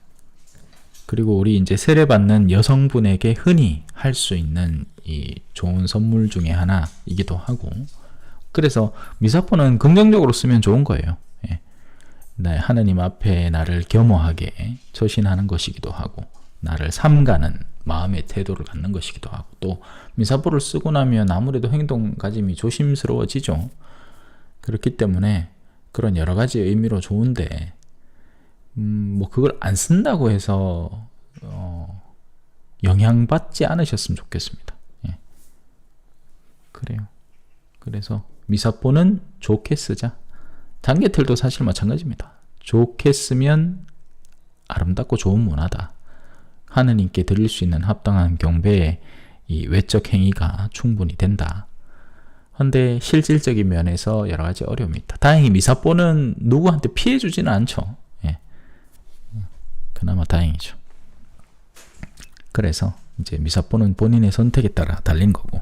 그리고 우리 이제 세례받는 여성분에게 흔히 할 수 있는 이 좋은 선물 중에 하나이기도 하고, 그래서 미사포는 긍정적으로 쓰면 좋은 거예요. 예. 하느님 앞에 나를 겸허하게 처신하는 것이기도 하고, 나를 삼가는 마음의 태도를 갖는 것이기도 하고, 또 미사포를 쓰고 나면 아무래도 행동가짐이 조심스러워지죠. 그렇기 때문에 그런 여러 가지 의미로 좋은데, 뭐 그걸 안 쓴다고 해서 영향받지 않으셨으면 좋겠습니다. 예. 그래요. 그래서 미사포는 좋게 쓰자. 장계틀도 사실 마찬가지입니다. 좋게 쓰면 아름답고 좋은 문화다. 하느님께 드릴 수 있는 합당한 경배의 이 외적 행위가 충분히 된다. 그런데 실질적인 면에서 여러 가지 어려움이 있다. 다행히 미사포는 누구한테 피해 주지는 않죠. 예. 그나마 다행이죠. 그래서 이제 미사포는 본인의 선택에 따라 달린 거고.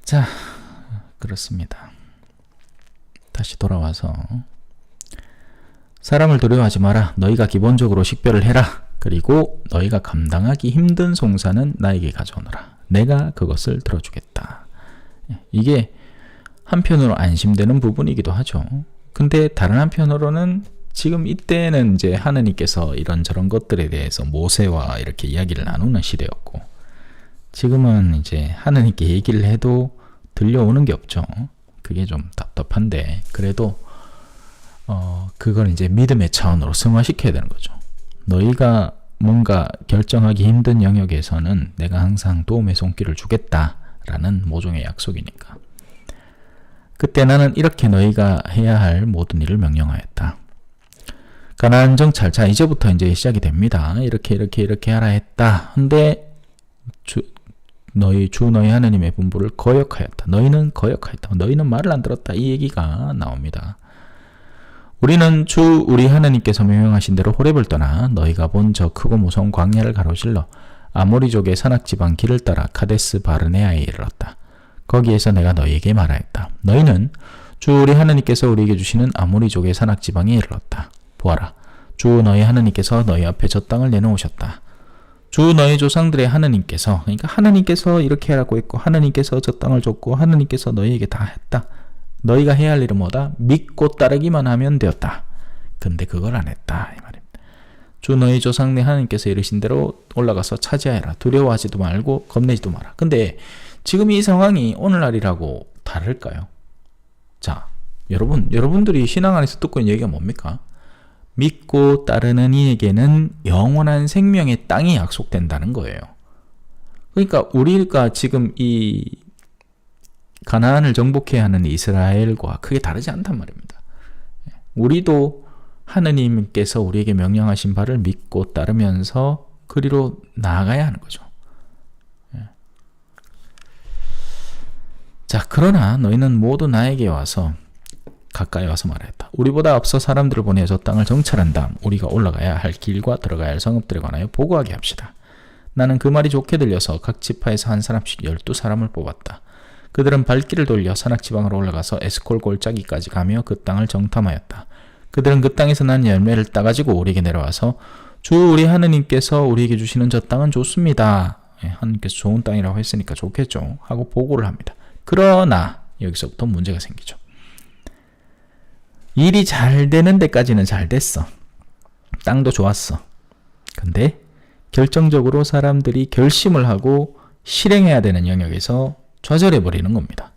자, 그렇습니다. 다시 돌아와서, 사람을 두려워하지 마라. 너희가 기본적으로 식별을 해라. 그리고 너희가 감당하기 힘든 송사는 나에게 가져오너라. 내가 그것을 들어주겠다. 이게 한편으로 안심되는 부분이기도 하죠. 근데 다른 한편으로는 지금 이때는 이제 하느님께서 이런저런 것들에 대해서 모세와 이렇게 이야기를 나누는 시대였고, 지금은 이제 하느님께 얘기를 해도 들려오는 게 없죠. 그게 좀 답답한데, 그래도 그걸 이제 믿음의 차원으로 승화시켜야 되는 거죠. 너희가 뭔가 결정하기 힘든 영역에서는 내가 항상 도움의 손길을 주겠다라는 모종의 약속이니까. 그때 나는 이렇게 너희가 해야 할 모든 일을 명령하였다. 가나안 정찰. 자, 이제부터 이제 시작이 됩니다. 이렇게 하라 했다. 근데 너희 하느님의 분부를 거역하였다. 너희는 거역하였다. 너희는 말을 안 들었다. 이 얘기가 나옵니다. 우리는 우리 하느님께서 명령하신 대로 호렙을 떠나 너희가 본 저 크고 무서운 광야를 가로질러 아모리족의 산악지방 길을 따라 카데스 바르네아에 이르렀다. 거기에서 내가 너희에게 말하였다. 너희는 주 우리 하느님께서 우리에게 주시는 아모리족의 산악지방에 이르렀다. 보아라, 주 너희 하느님께서 너희 앞에 저 땅을 내놓으셨다. 주 너희 조상들의 하느님께서, 그러니까 하느님께서 이렇게 하라고 했고, 하느님께서 저 땅을 줬고, 하느님께서 너희에게 다 했다. 너희가 해야 할 일은 뭐다? 믿고 따르기만 하면 되었다. 근데 그걸 안 했다, 이 말입니다. 주 너희 조상네 하느님께서 이르신 대로 올라가서 차지하여라. 두려워하지도 말고 겁내지도 마라. 근데 지금 이 상황이 오늘날이라고 다를까요? 자, 여러분들이 신앙 안에서 듣고 있는 얘기가 뭡니까? 믿고 따르는 이에게는 영원한 생명의 땅이 약속된다는 거예요. 그러니까 우리가 지금 이 가나안을 정복해야 하는 이스라엘과 크게 다르지 않단 말입니다. 우리도 하느님께서 우리에게 명령하신 바를 믿고 따르면서 그리로 나아가야 하는 거죠. 자, 그러나 너희는 모두 나에게 와서 가까이 와서 말하였다. 우리보다 앞서 사람들을 보내 저 땅을 정찰한 다음 우리가 올라가야 할 길과 들어가야 할 성읍들에 관하여 보고하게 합시다. 나는 그 말이 좋게 들려서 각 지파에서 한 사람씩 12사람을 뽑았다. 그들은 발길을 돌려 산악지방으로 올라가서 에스콜 골짜기까지 가며 그 땅을 정탐하였다. 그들은 그 땅에서 난 열매를 따가지고 우리에게 내려와서 주 우리 하느님께서 우리에게 주시는 저 땅은 좋습니다. 하느님께서 좋은 땅이라고 했으니까 좋겠죠. 하고 보고를 합니다. 그러나 여기서부터 문제가 생기죠. 일이 잘 되는 데까지는 잘 됐어. 땅도 좋았어. 근데 결정적으로 사람들이 결심을 하고 실행해야 되는 영역에서 좌절해버리는 겁니다.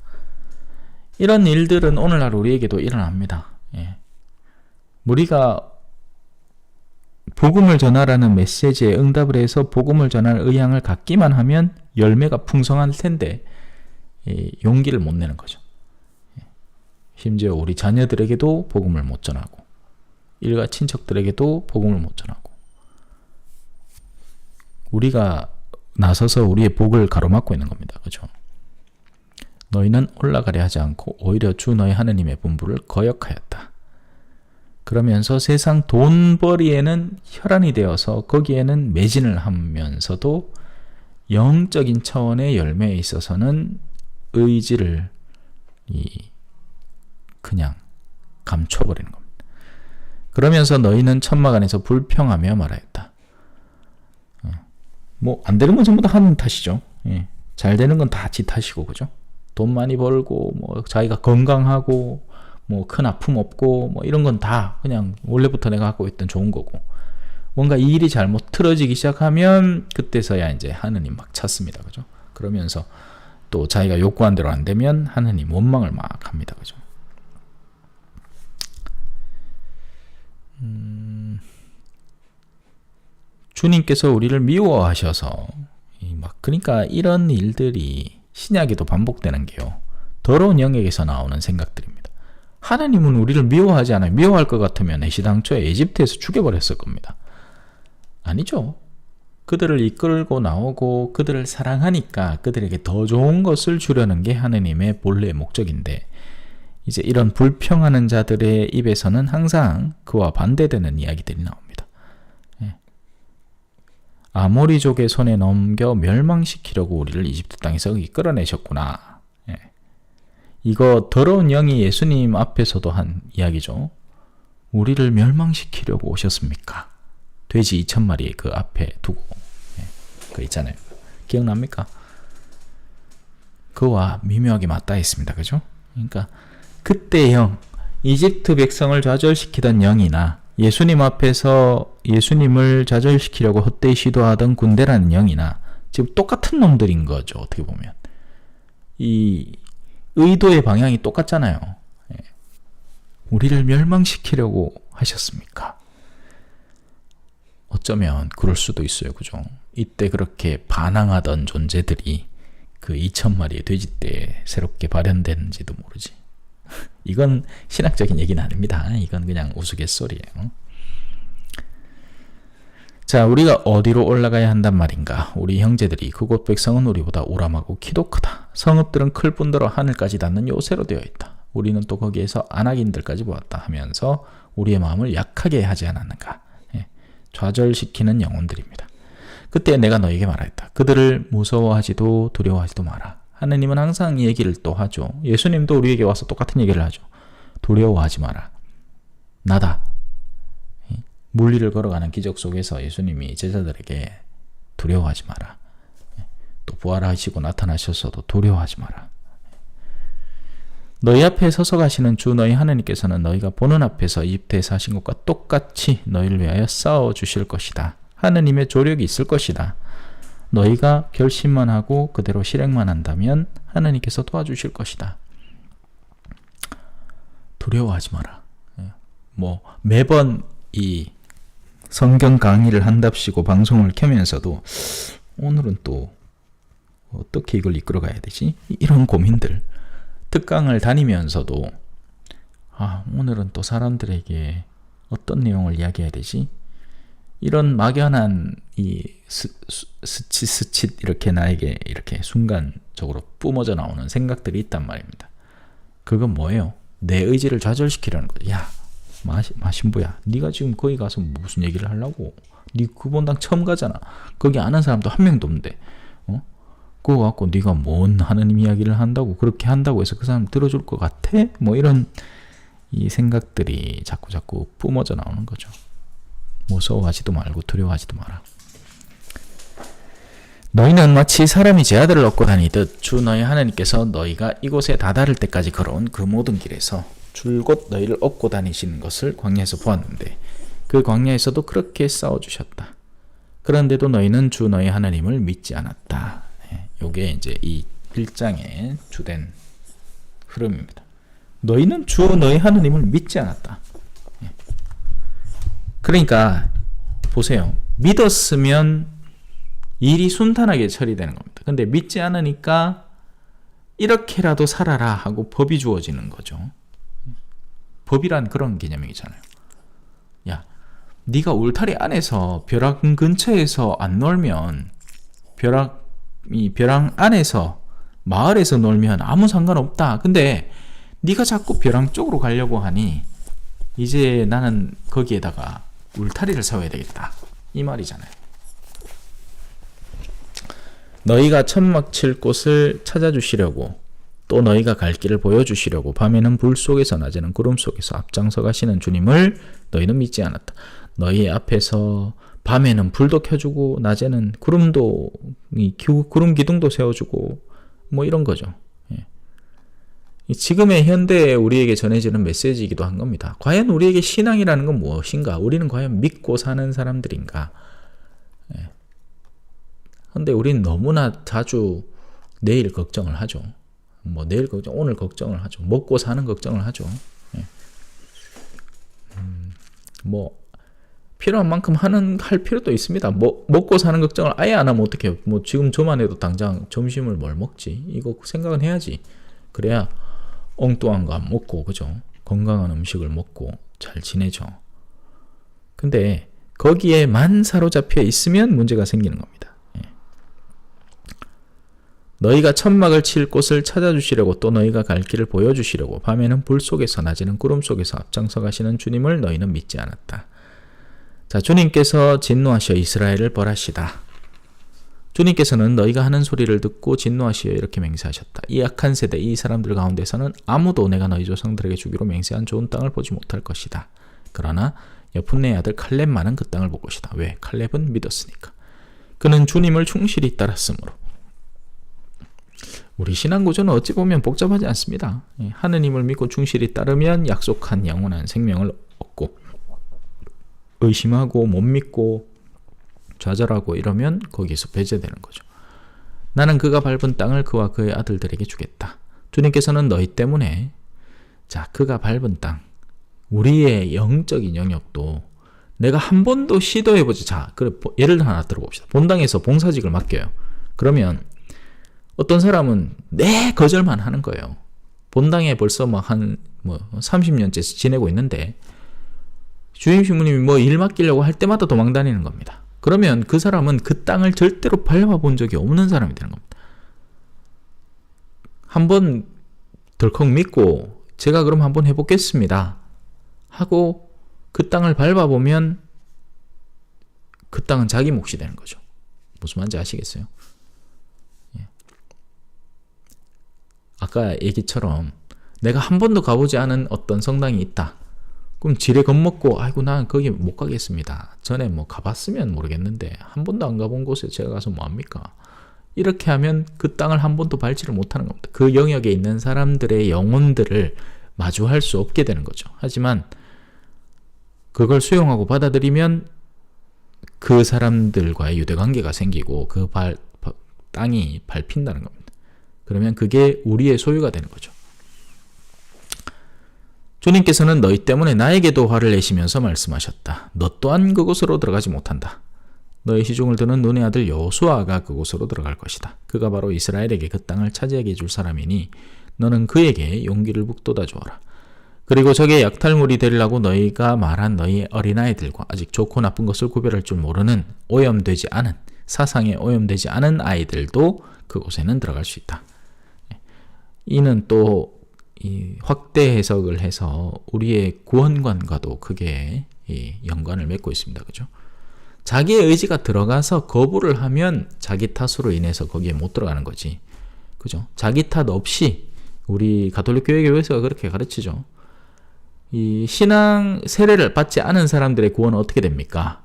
이런 일들은 오늘날 우리에게도 일어납니다. 우리가 복음을 전하라는 메시지에 응답을 해서 복음을 전할 의향을 갖기만 하면 열매가 풍성할 텐데 용기를 못 내는 거죠. 심지어 우리 자녀들에게도 복음을 못 전하고 일가 친척들에게도 복음을 못 전하고 우리가 나서서 우리의 복을 가로막고 있는 겁니다. 그렇죠? 너희는 올라가려 하지 않고 오히려 주 너희 하느님의 분부를 거역하였다. 그러면서 세상 돈벌이에는 혈안이 되어서 거기에는 매진을 하면서도 영적인 차원의 열매에 있어서는 의지를 그냥 감춰버리는 겁니다. 그러면서 너희는 천막 안에서 불평하며 말하였다. 뭐 안 되는 건 전부 다 하는 탓이죠. 예. 잘 되는 건 다 지 탓이고, 그죠? 돈 많이 벌고 뭐 자기가 건강하고 뭐 큰 아픔 없고 뭐 이런 건 다 그냥 원래부터 내가 갖고 있던 좋은 거고, 뭔가 이 일이 잘못 틀어지기 시작하면 그때서야 이제 하느님 막 찾습니다, 그죠? 그러면서 또 자기가 욕구한 대로 안 되면 하느님 원망을 막 합니다, 그죠? 주님께서 우리를 미워하셔서 그러니까 이런 일들이 신약에도 반복되는 게요, 더러운 영역에서 나오는 생각들입니다. 하나님은 우리를 미워하지 않아요. 미워할 것 같으면 애시당초에 에집트에서 죽여버렸을 겁니다. 아니죠. 그들을 이끌고 나오고 그들을 사랑하니까 그들에게 더 좋은 것을 주려는 게 하느님의 본래의 목적인데, 이제 이런 불평하는 자들의 입에서는 항상 그와 반대되는 이야기들이 나옵니다. 아모리족의 손에 넘겨 멸망시키려고 우리를 이집트 땅에서 이끌어내셨구나. 이거 더러운 영이 예수님 앞에서도 한 이야기죠. 우리를 멸망시키려고 오셨습니까? 돼지 2,000마리 그 앞에 두고 그 있잖아요. 기억납니까? 그와 미묘하게 맞닿아 있습니다. 그죠? 그러니까 그때 영, 이집트 백성을 좌절시키던 영이나 예수님 앞에서 예수님을 좌절시키려고 헛되이 시도하던 군대라는 영이나 지금 똑같은 놈들인 거죠. 어떻게 보면 이 의도의 방향이 똑같잖아요. 우리를 멸망시키려고 하셨습니까? 어쩌면 그럴 수도 있어요. 그죠? 이때 그렇게 반항하던 존재들이 그 2,000마리의 돼지떼에 새롭게 발현됐는지도 모르지. 이건 신학적인 얘기는 아닙니다. 이건 그냥 우스갯소리예요. 자, 우리가 어디로 올라가야 한단 말인가? 우리 형제들이 그곳 백성은 우리보다 오람하고 키도 크다. 성읍들은 클 뿐더러 하늘까지 닿는 요새로 되어 있다. 우리는 또 거기에서 안악인들까지 보았다 하면서 우리의 마음을 약하게 하지 않았는가? 좌절시키는 영혼들입니다. 그때 내가 너에게 말하였다. 그들을 무서워하지도 두려워하지도 마라. 하느님은 항상 이 얘기를 또 하죠. 예수님도 우리에게 와서 똑같은 얘기를 하죠. 두려워하지 마라. 나다. 물리를 걸어가는 기적 속에서 예수님이 제자들에게 두려워하지 마라. 또 부활하시고 나타나셨어도 두려워하지 마라. 너희 앞에 서서 가시는 주 너희 하느님께서는 너희가 보는 앞에서 이집트에서 하신 것과 똑같이 너희를 위하여 싸워 주실 것이다. 하느님의 조력이 있을 것이다. 너희가 결심만 하고 그대로 실행만 한다면 하느님께서 도와주실 것이다. 두려워하지 마라. 뭐 매번 이 성경 강의를 한답시고 방송을 켜면서도 오늘은 또 어떻게 이걸 이끌어가야 되지? 이런 고민들. 특강을 다니면서도 오늘은 또 사람들에게 어떤 내용을 이야기해야 되지? 이런 막연한 이 스칫 이렇게 나에게 이렇게 순간적으로 뿜어져 나오는 생각들이 있단 말입니다. 그건 뭐예요? 내 의지를 좌절시키려는 거죠. 야, 마신부야, 네가 지금 거기 가서 무슨 얘기를 하려고? 네 그분당 처음 가잖아. 거기 아는 사람도 한 명도 없는데 그거 갖고 네가 뭔 하느님 이야기를 한다고, 그렇게 한다고 해서 그 사람 들어줄 것 같아? 뭐 이런 이 생각들이 자꾸 뿜어져 나오는 거죠. 무서워하지도 말고 두려워하지도 마라. 너희는 마치 사람이 제 아들을 얻고 다니듯 주 너희 하나님께서 너희가 이곳에 다다를 때까지 걸어온 그 모든 길에서 줄곧 너희를 얻고 다니시는 것을 광야에서 보았는데 그 광야에서도 그렇게 싸워주셨다. 그런데도 너희는 주 너희 하나님을 믿지 않았다. 요게 이제 이 1장의 주된 흐름입니다. 너희는 주 너희 하나님을 믿지 않았다. 그러니까 보세요. 믿었으면 일이 순탄하게 처리되는 겁니다. 근데 믿지 않으니까 이렇게라도 살아라 하고 법이 주어지는 거죠. 법이란 그런 개념이잖아요. 야, 네가 울타리 안에서 벼랑 근처에서 안 놀면 벼랑 안에서 마을에서 놀면 아무 상관없다. 근데 네가 자꾸 벼랑 쪽으로 가려고 하니 이제 나는 거기에다가 울타리를 세워야 되겠다. 이 말이잖아요. 너희가 천막 칠 곳을 찾아주시려고 또 너희가 갈 길을 보여주시려고 밤에는 불 속에서 낮에는 구름 속에서 앞장서 가시는 주님을 너희는 믿지 않았다. 너희 앞에서 밤에는 불도 켜주고 낮에는 구름 기둥도 세워주고 뭐 이런 거죠. 지금의 현대에 우리에게 전해지는 메시지이기도 한 겁니다. 과연 우리에게 신앙이라는 건 무엇인가? 우리는 과연 믿고 사는 사람들인가? 근데 우리는 너무나 자주 내일 걱정을 하죠. 내일 걱정, 오늘 걱정을 하죠. 먹고 사는 걱정을 하죠. 필요한 만큼 할 필요도 있습니다. 먹고 사는 걱정을 아예 안 하면 어떡해요? 지금 저만 해도 당장 점심을 뭘 먹지? 이거 생각은 해야지. 그래야 엉뚱한 거 안 먹고, 그죠? 건강한 음식을 먹고 잘 지내죠. 근데 거기에만 사로잡혀 있으면 문제가 생기는 겁니다. 너희가 천막을 칠 곳을 찾아주시려고 또 너희가 갈 길을 보여주시려고 밤에는 불 속에서 낮에는 구름 속에서 앞장서 가시는 주님을 너희는 믿지 않았다. 자, 주님께서 진노하셔 이스라엘을 벌하시다. 주님께서는 너희가 하는 소리를 듣고 진노하시어 이렇게 맹세하셨다. 이 악한 세대, 이 사람들 가운데서는 아무도 내가 너희 조상들에게 주기로 맹세한 좋은 땅을 보지 못할 것이다. 그러나 여푼네의 아들 칼렙만은 그 땅을 볼 것이다. 왜? 칼렙은 믿었으니까. 그는 주님을 충실히 따랐으므로. 우리 신앙 구조는 어찌 보면 복잡하지 않습니다. 하느님을 믿고 충실히 따르면 약속한 영원한 생명을 얻고, 의심하고 못 믿고 좌절하고 이러면 거기서 배제되는 거죠. 나는 그가 밟은 땅을 그와 그의 아들들에게 주겠다. 주님께서는 너희 때문에, 자, 그가 밟은 땅, 우리의 영적인 영역도 내가 한 번도 시도해보지. 자, 예를 하나 들어봅시다. 본당에서 봉사직을 맡겨요. 그러면 어떤 사람은 거절만 하는 거예요. 본당에 벌써 30년째 지내고 있는데 주임 신부님이 일 맡기려고 할 때마다 도망다니는 겁니다. 그러면 그 사람은 그 땅을 절대로 밟아본 적이 없는 사람이 되는 겁니다. 한번 덜컥 믿고 제가 그럼 한번 해보겠습니다 하고 그 땅을 밟아보면 그 땅은 자기 몫이 되는 거죠. 무슨 말인지 아시겠어요? 아까 얘기처럼 내가 한 번도 가보지 않은 어떤 성당이 있다. 그럼 지레 겁먹고 아이고 난 거기 못 가겠습니다. 전에 가봤으면 모르겠는데 한 번도 안 가본 곳에 제가 가서 뭐합니까? 이렇게 하면 그 땅을 한 번도 밟지를 못하는 겁니다. 그 영역에 있는 사람들의 영혼들을 마주할 수 없게 되는 거죠. 하지만 그걸 수용하고 받아들이면 그 사람들과의 유대관계가 생기고 그 땅이 밟힌다는 겁니다. 그러면 그게 우리의 소유가 되는 거죠. 주님께서는 너희 때문에 나에게도 화를 내시면서 말씀하셨다. 너 또한 그곳으로 들어가지 못한다. 너의 시종을 드는 눈의 아들 여호수아가 그곳으로 들어갈 것이다. 그가 바로 이스라엘에게 그 땅을 차지하게 해줄 사람이니 너는 그에게 용기를 북돋아 주어라. 그리고 적의 약탈물이 되리라고 너희가 말한 너희 어린아이들과 아직 좋고 나쁜 것을 구별할 줄 모르는 오염되지 않은, 사상에 오염되지 않은 아이들도 그곳에는 들어갈 수 있다. 이는 또 확대 해석을 해서 우리의 구원관과도 크게 연관을 맺고 있습니다. 그죠? 자기의 의지가 들어가서 거부를 하면 자기 탓으로 인해서 거기에 못 들어가는 거지. 그죠? 자기 탓 없이 우리 가톨릭 교회에서 그렇게 가르치죠. 이 신앙 세례를 받지 않은 사람들의 구원은 어떻게 됩니까?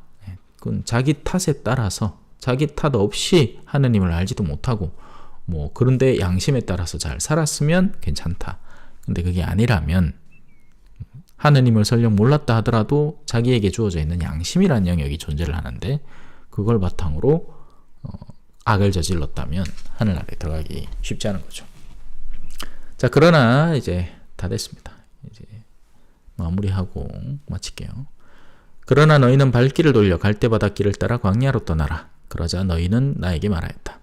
그건 자기 탓에 따라서 자기 탓 없이 하느님을 알지도 못하고 그런데 양심에 따라서 잘 살았으면 괜찮다. 근데 그게 아니라면 하느님을 설령 몰랐다 하더라도 자기에게 주어져 있는 양심이라는 영역이 존재를 하는데 그걸 바탕으로 악을 저질렀다면 하늘나라에 들어가기 쉽지 않은 거죠. 자, 그러나 이제 다 됐습니다. 이제 마무리하고 마칠게요. 그러나 너희는 발길을 돌려 갈대바닷길을 따라 광야로 떠나라. 그러자 너희는 나에게 말하였다.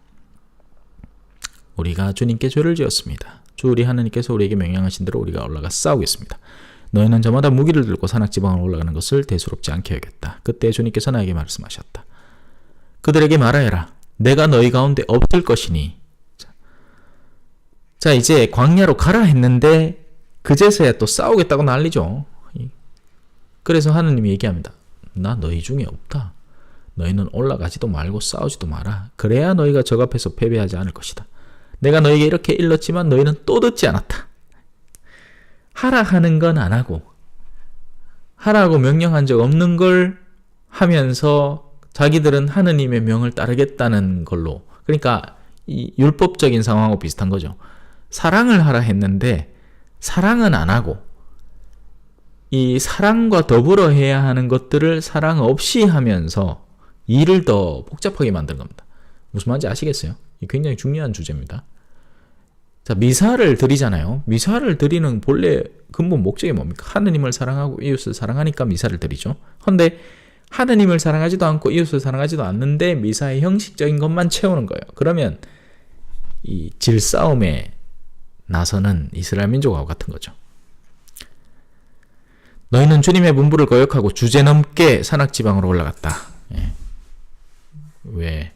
우리가 주님께 죄를 지었습니다. 주 우리 하나님께서 우리에게 명령하신 대로 우리가 올라가 싸우겠습니다. 너희는 저마다 무기를 들고 산악지방으로 올라가는 것을 대수롭지 않게 여겼다. 그때 주님께서 나에게 말씀하셨다. 그들에게 말하여라. 내가 너희 가운데 없을 것이니. 자, 이제 광야로 가라 했는데 그제서야 또 싸우겠다고 난리죠. 그래서 하느님이 얘기합니다. 나 너희 중에 없다. 너희는 올라가지도 말고 싸우지도 마라. 그래야 너희가 적 앞에서 패배하지 않을 것이다. 내가 너희에게 이렇게 일렀지만 너희는 또 듣지 않았다. 하라 하는 건 안 하고 하라고 명령한 적 없는 걸 하면서 자기들은 하느님의 명을 따르겠다는 걸로, 그러니까 이 율법적인 상황하고 비슷한 거죠. 사랑을 하라 했는데 사랑은 안 하고 이 사랑과 더불어 해야 하는 것들을 사랑 없이 하면서 일을 더 복잡하게 만든 겁니다. 무슨 말인지 아시겠어요? 이 굉장히 중요한 주제입니다. 자, 미사를 드리잖아요. 미사를 드리는 본래 근본 목적이 뭡니까? 하느님을 사랑하고 이웃을 사랑하니까 미사를 드리죠. 그런데 하느님을 사랑하지도 않고 이웃을 사랑하지도 않는데 미사의 형식적인 것만 채우는 거예요. 그러면 이 질싸움에 나서는 이스라엘 민족하고 같은 거죠. 너희는 주님의 문부를 거역하고 주제넘게 산악지방으로 올라갔다. 예. 왜?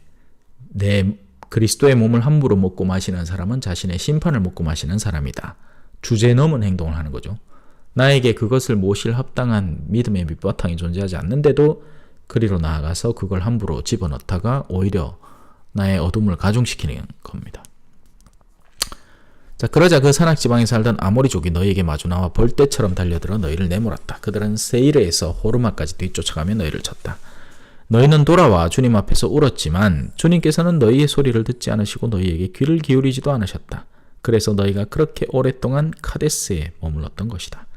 내 그리스도의 몸을 함부로 먹고 마시는 사람은 자신의 심판을 먹고 마시는 사람이다. 주제넘은 행동을 하는 거죠. 나에게 그것을 모실 합당한 믿음의 밑바탕이 존재하지 않는데도 그리로 나아가서 그걸 함부로 집어넣다가 오히려 나의 어둠을 가중시키는 겁니다. 자, 그러자 그 산악지방에 살던 아모리족이 너희에게 마주 나와 벌떼처럼 달려들어 너희를 내몰았다. 그들은 세이르에서 호르마까지 뒤쫓아가며 너희를 쳤다. 너희는 돌아와 주님 앞에서 울었지만 주님께서는 너희의 소리를 듣지 않으시고 너희에게 귀를 기울이지도 않으셨다. 그래서 너희가 그렇게 오랫동안 카데스에 머물렀던 것이다.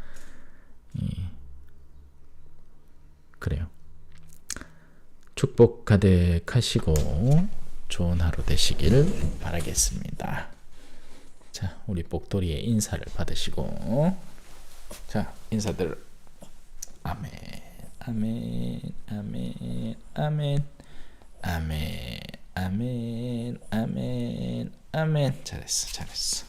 그래요. 축복 가득하시고 좋은 하루 되시길 바라겠습니다. 자, 우리 복돌이의 인사를 받으시고, 자, 인사들. 아멘, 아멘, 아멘, 아멘, 아멘, 아멘, 아멘, 아멘. 잘했어, 잘했어.